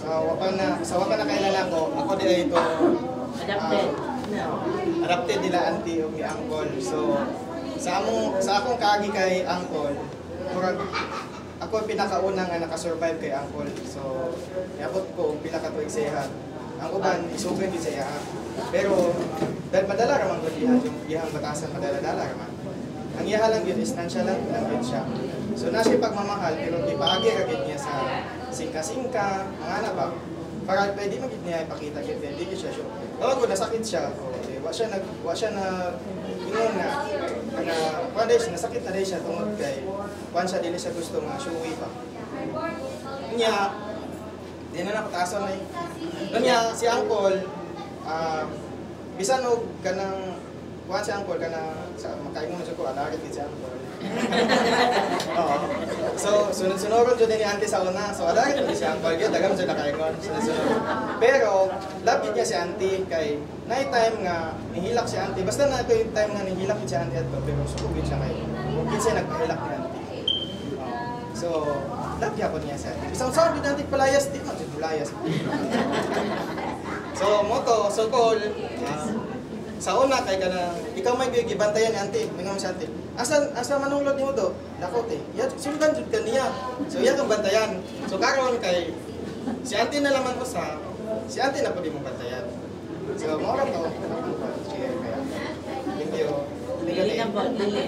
sa waka na kailan ako di ay ito Adapted. adapted nila auntie o mi uncle. So sa akong kaagi kay uncle, murag ako pinakaunang nga nakasurvive kay uncle. So niabot ko pinakatuig sa iya. Ang uban isugod din sa iya. Pero dahil madala raman ko diha yung iyang batasan madala-dala raman. Ang iya lang yun is nansya lang yun siya. So na siya pagmamahal pero ipaagi ra gid niya sa singka-singka, ang ana ba? Para pwede magid niya ipakita gid hindi siya sure. Tawag ko nasakit siya. Wa siya na ingon na kuan siya nasakit na siya tungod kay kuan siya dili siya gusto nga showy pa. Nya di na napatasan na Kanya si uncle bisan og kanang kuan si uncle kanang sa makaingon sa ko alagad gid si uncle. Oo. So sunod-sunod jud ni auntie sa una. So alagad gid si uncle gyud dagam jud nakaingon sunod-sunod. Pero lapit niya si auntie kay night time nga nihilak si auntie. Basta na ito yung time nga nihilak si auntie ato pero sugod siya kay kinsa nagpahilak ni auntie. So lapit ako niya sa auntie. Isang sabi natin palayas di man jud palayas. So moto so call sa una kay kana ikaw may gibantayan ni auntie, mingon si auntie. Asa manulod nimo do? Dakot eh. Ya sundan jud kaniya. So iya kang bantayan. So karon kay si auntie na lamang ko sa si auntie na pud mo bantayan. So mo ra to. Thank you. Dili na ba? Dili.